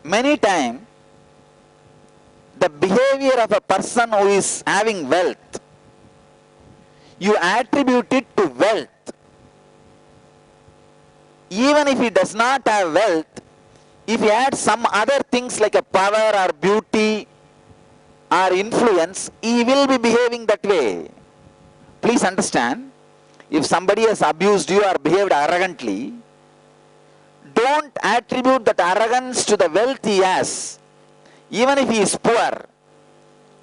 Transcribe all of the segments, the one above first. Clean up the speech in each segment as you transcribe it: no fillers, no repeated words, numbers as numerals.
many times the behavior of a person who is having wealth, you attribute it to wealth. Even if he does not have wealth, if he had some other things like a power or beauty or influence, he will be behaving that way. Please understand, if somebody has abused you or behaved arrogantly, don't attribute that arrogance to the wealth he has. Even if he is poor,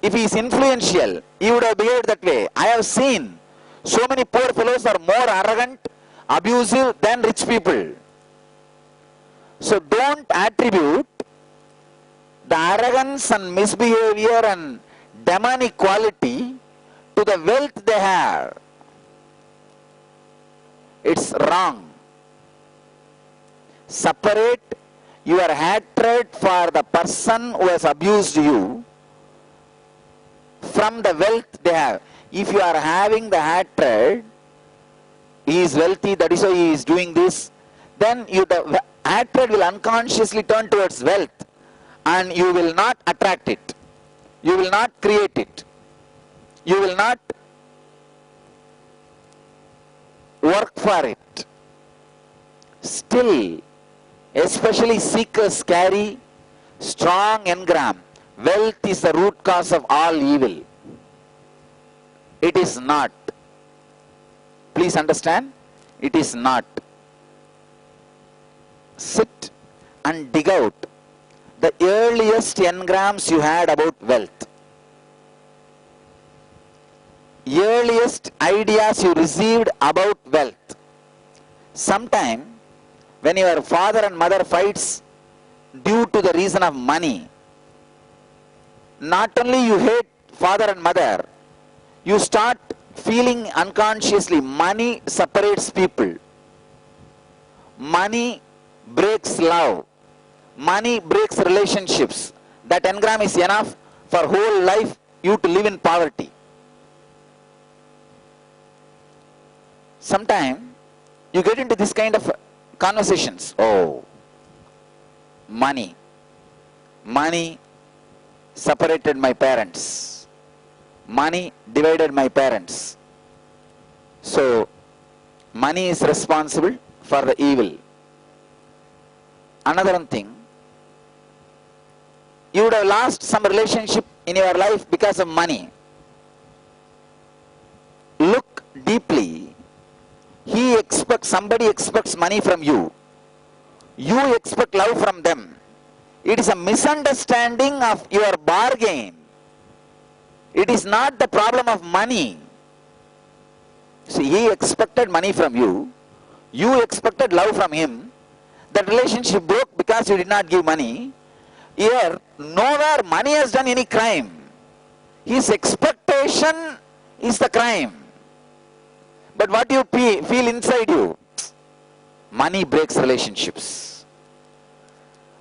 if he is influential, he would have behaved that way. I have seen so many poor fellows are more arrogant, abusive than rich people. So don't attribute the arrogance and misbehavior and demonic quality to the wealth they have. It's wrong. Separate your hatred for the person who has abused you from the wealth they have. If you are having the hatred, he is wealthy, that is why he is doing this, then the hatred will unconsciously turn towards wealth and you will not attract it. You will not create it. You will not work for it. Still, especially seekers carry strong engram. Wealth is the root cause of all evil. It is not. Please understand, it is not. Sit and dig out the earliest engrams you had about wealth. Earliest ideas you received about wealth. Sometime when your father and mother fights due to the reason of money, not only you hate father and mother, you start feeling unconsciously money separates people. Money breaks love. Money breaks relationships. That engram is enough for whole life you to live in poverty. Sometime you get into this kind of conversations. Oh, money. Money separated my parents. Money divided my parents. So, money is responsible for the evil. Another thing, you would have lost some relationship in your life because of money. Look deeply. Somebody expects money from you. You expect love from them. It is a misunderstanding of your bargain. It is not the problem of money. See, he expected money from you. You expected love from him. That relationship broke because you did not give money. Here, nowhere money has done any crime. His expectation is the crime. But what you feel inside you? Money breaks relationships.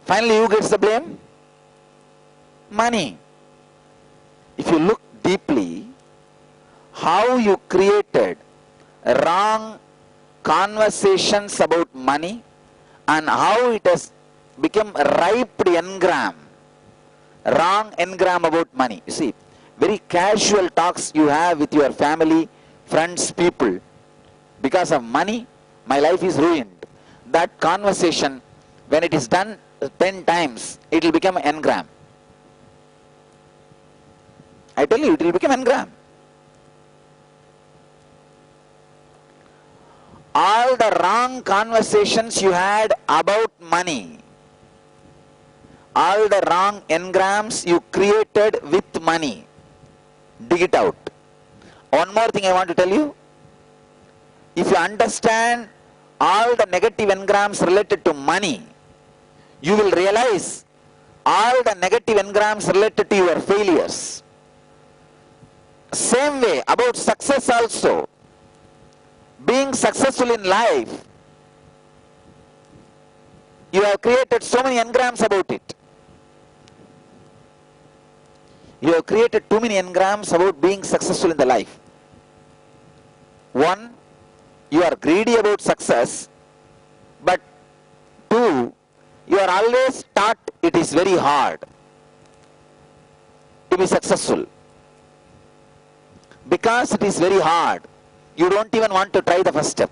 Finally, who gets the blame? Money. If you look deeply, how you created wrong conversations about money and how it has become a ripe engram, wrong engram about money. You see, very casual talks you have with your family, friends, people. Because of money, my life is ruined. That conversation, when it is done 10 times, it will become an engram. I tell you, it will become engram. All the wrong conversations you had about money, all the wrong engrams you created with money, dig it out. One more thing I want to tell you. If you understand all the negative engrams related to money, you will realize all the negative engrams related to your failures. Same way about success also. Being successful in life, you have created so many engrams about it. You have created too many engrams about being successful in the life. One, you are greedy about success, but two, You are always taught it is very hard to be successful. Because it is very hard, you don't even want to try the first step.